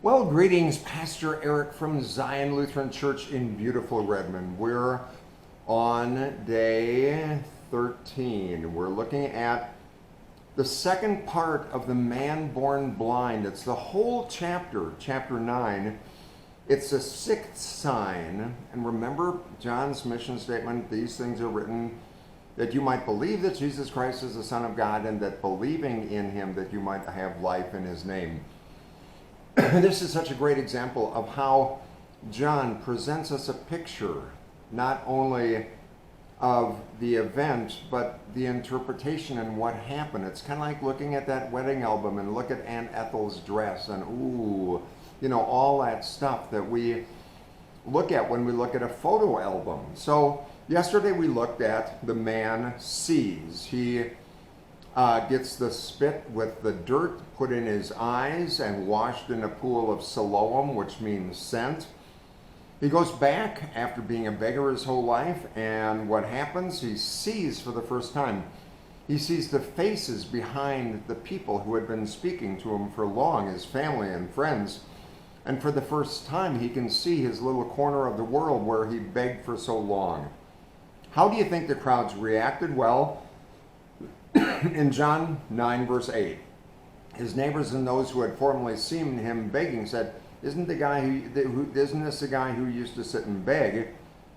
Well, greetings, Pastor Eric from Zion Lutheran Church in beautiful Redmond. We're on day 13. We're looking at the second part of the man born blind. It's the whole chapter, chapter 9. It's a sixth sign. And remember John's mission statement, these things are written that you might believe that Jesus Christ is the Son of God, and that believing in him that you might have life in his name. This is such a great example of how John presents us a picture, not only of the event, but the interpretation and what happened. It's kind of like looking at that wedding album and look at Aunt Ethel's dress and ooh, all that stuff that we look at when we look at a photo album. So yesterday we looked at the man sees. He gets the spit with the dirt put in his eyes and washed in a pool of Siloam, which means sent. He goes back after being a beggar his whole life, and what happens? He sees for the first time. He sees the faces behind the people who had been speaking to him for long, his family and friends. And for the first time, he can see his little corner of the world where he begged for so long. How do you think the crowds reacted? Well, in John 9, verse 8, his neighbors and those who had formerly seen him begging said, isn't this the guy who used to sit and beg?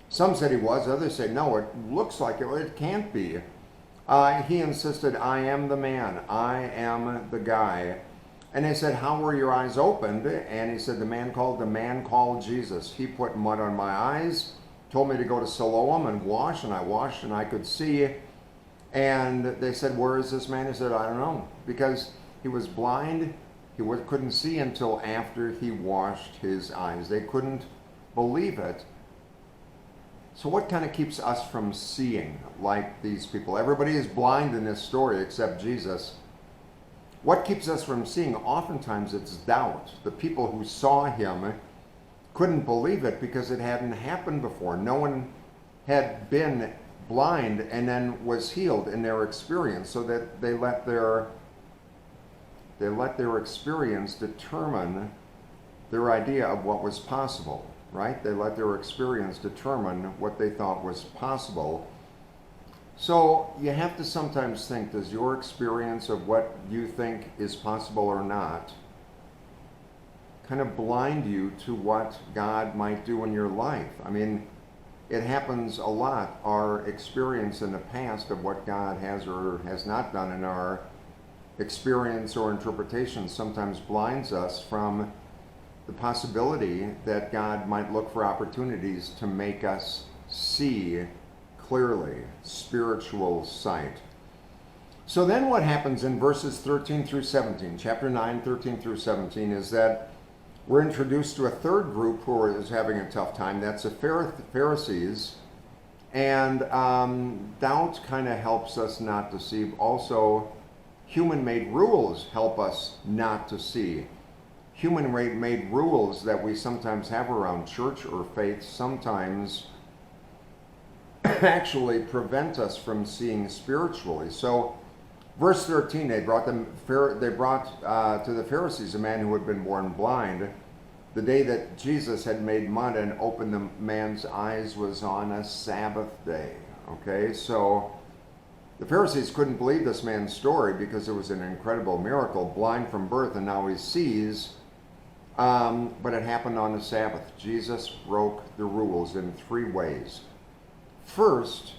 Some said he was, others said, no, it looks like it can't be. He insisted, I am the man, I am the guy. And they said, how were your eyes opened? And he said, the man called Jesus. He put mud on my eyes, told me to go to Siloam and wash, and I washed and I could see. And they said, where is this man? He said, I don't know, because he was blind. He couldn't see until after he washed his eyes. They couldn't believe it. So what kind of keeps us from seeing like these people? Everybody is blind in this story except Jesus. What keeps us from seeing? Oftentimes it's doubt. The people who saw him couldn't believe it because it hadn't happened before. No one had been blind and then was healed in their experience, so that they let their experience determine their idea of what was possible, right? They let their experience determine what they thought was possible. So you have to sometimes think, does your experience of what you think is possible or not kind of blind you to what God might do in your life? I mean, it happens a lot. Our experience in the past of what God has or has not done in our experience or interpretation sometimes blinds us from the possibility that God might look for opportunities to make us see clearly, spiritual sight. So then what happens in verses 13 through 17, chapter 9, 13 through 17, is that we're introduced to a third group who is having a tough time. That's the Pharisees. And doubt kind of helps us not to see. Also, human-made rules help us not to see. Human-made rules that we sometimes have around church or faith sometimes actually prevent us from seeing spiritually. So, verse 13, they brought to the Pharisees a man who had been born blind. The day that Jesus had made mud and opened the man's eyes was on a Sabbath day. Okay, so the Pharisees couldn't believe this man's story because it was an incredible miracle, blind from birth, and now he sees. But it happened on the Sabbath. Jesus broke the rules in three ways. First,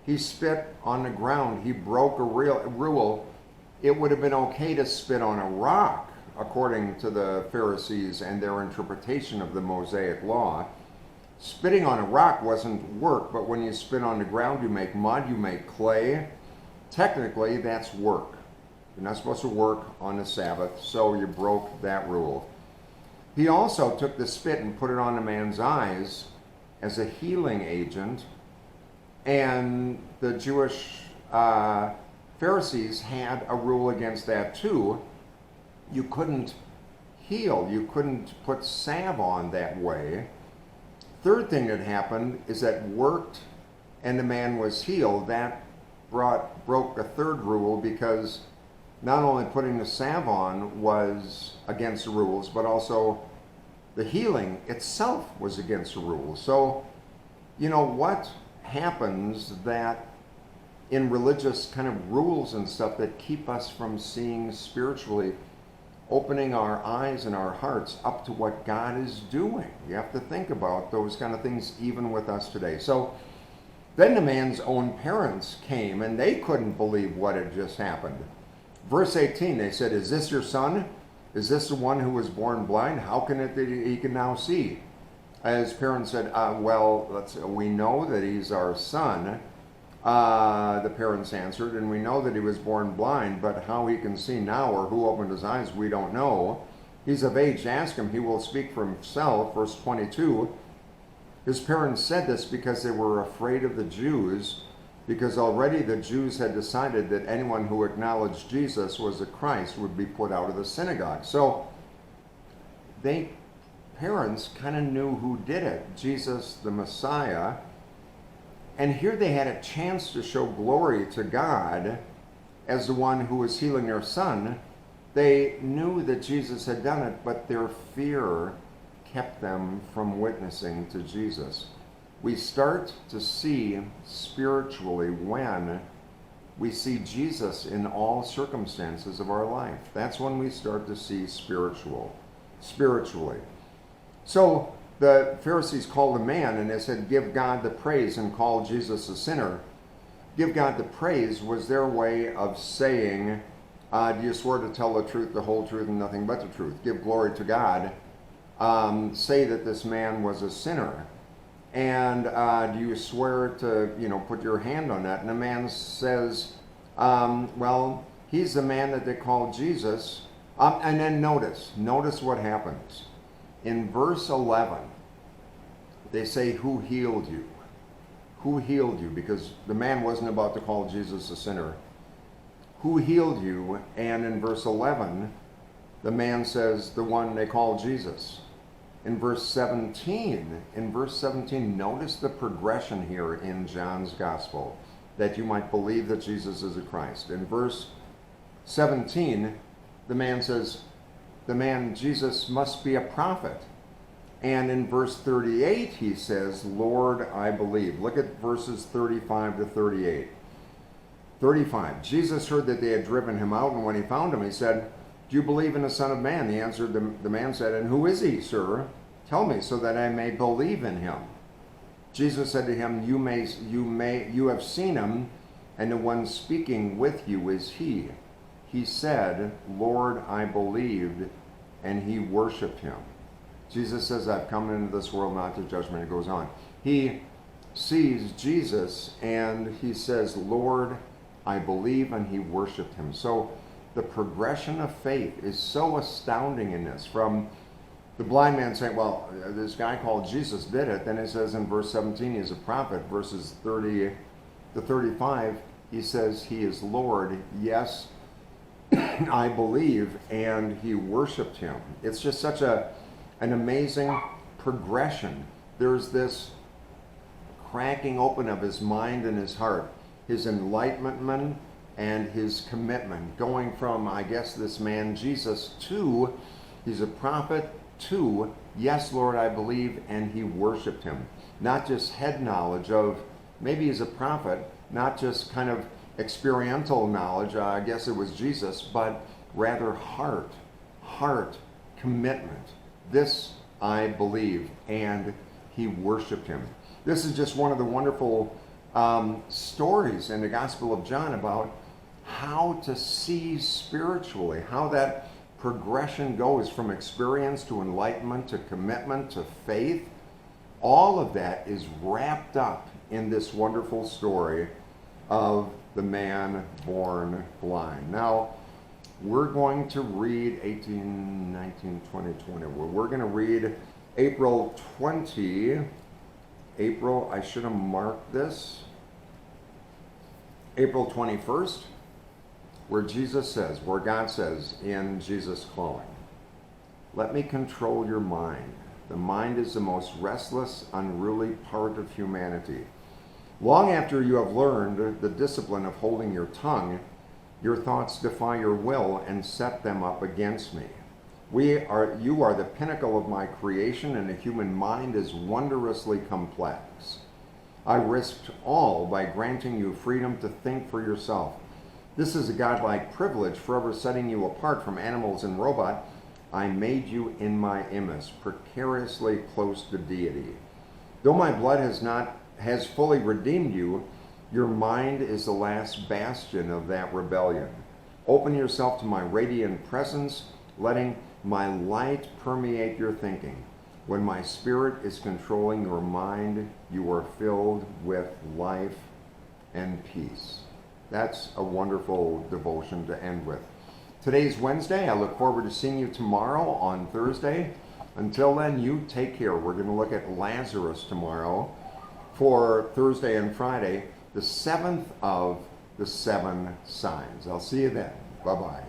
he spit on the ground. He broke a rule. It would have been okay to spit on a rock, according to the Pharisees and their interpretation of the Mosaic law. Spitting on a rock wasn't work, but when you spit on the ground, you make mud, you make clay. Technically, that's work. You're not supposed to work on the Sabbath, so you broke that rule. He also took the spit and put it on the man's eyes as a healing agent. And the Jewish Pharisees had a rule against that too. You couldn't heal, you couldn't put salve on that way. Third thing that happened is that worked and the man was healed. That broke a third rule, because not only putting the salve on was against the rules, but also the healing itself was against the rules. So, what happens that in religious kind of rules and stuff that keep us from seeing spiritually, opening our eyes and our hearts up to what God is doing? You have to think about those kind of things even with us today. So then the man's own parents came and they couldn't believe what had just happened. Verse 18, they said, "Is this your son? Is this the one who was born blind? How can it that he can now see?" His parents said, we know that he's our son. The parents answered, "And we know that he was born blind, but how he can see now or who opened his eyes, we don't know. He's of age, ask him, he will speak for himself." Verse 22, his parents said this because they were afraid of the Jews, because already the Jews had decided that anyone who acknowledged Jesus was the Christ would be put out of the synagogue. So parents kind of knew who did it, Jesus the Messiah. And here they had a chance to show glory to God as the one who was healing their son. They knew that Jesus had done it, but their fear kept them from witnessing to Jesus. We start to see spiritually when we see Jesus in all circumstances of our life. That's when we start to see spiritually. So the Pharisees called a man and they said, "Give God the praise," and called Jesus a sinner. Give God the praise was their way of saying, do you swear to tell the truth, the whole truth, and nothing but the truth? Give glory to God. Say that this man was a sinner. And do you swear to, put your hand on that? And the man says, he's the man that they call Jesus. And then notice what happens. In verse 11, they say, "Who healed you?" Who healed you? Because the man wasn't about to call Jesus a sinner. Who healed you? And in verse 11, the man says, "The one they call Jesus." In verse 17, notice the progression here in John's gospel, that you might believe that Jesus is the Christ. In verse 17, the man says, Jesus must be a prophet. And in verse 38, he says, "Lord, I believe." Look at verses 35 to 38. 35, Jesus heard that they had driven him out, and when he found him, he said, "Do you believe in the Son of Man?" He answered, the man said, "And who is he, sir? Tell me, so that I may believe in him." Jesus said to him, You have seen him, and the one speaking with you is he. He said, "Lord, I believed," and he worshiped him. Jesus says, "I've come into this world not to judgment." It goes on. He sees Jesus and he says, "Lord, I believe," and he worshiped him. So the progression of faith is so astounding in this. From the blind man saying, this guy called Jesus did it. Then it says in verse 17, he's a prophet. Verses 30 to 35, he says he is Lord. Yes, I believe, and he worshiped him. It's just such an amazing progression. There's this cracking open of his mind and his heart, his enlightenment and his commitment, going from, I guess, this man Jesus to, he's a prophet, to, yes, Lord, I believe, and he worshiped him. Not just head knowledge of, maybe he's a prophet, not just kind of experiential knowledge, I guess it was Jesus, but rather heart commitment. This I believe, and he worshiped him. This is just one of the wonderful stories in the Gospel of John about how to see spiritually, how that progression goes from experience to enlightenment to commitment to faith. All of that is wrapped up in this wonderful story of the man born blind. Now, we're going to read 18, 19, 20, 21. We're going to read April 20. I should have marked this. April 21st, where God says in Jesus' calling, "Let me control your mind. The mind is the most restless, unruly part of humanity. Long after you have learned the discipline of holding your tongue, Your thoughts defy your will and set them up against me. You are the pinnacle of my creation, and the human mind is wondrously complex. I risked all by granting you freedom to think for yourself. This is a godlike privilege, forever setting you apart from animals and robots. I made you in my image, precariously close to deity. Though my blood has fully redeemed you, your mind is the last bastion of that rebellion. Open yourself to my radiant presence, letting my light permeate your thinking. When my spirit is controlling your mind, you are filled with life and peace. That's a wonderful devotion to end with. Today's Wednesday. I look forward to seeing you tomorrow on Thursday. Until then, you take care. We're going to look at Lazarus tomorrow for Thursday and Friday, the seventh of the 7 signs. I'll see you then. Bye-bye.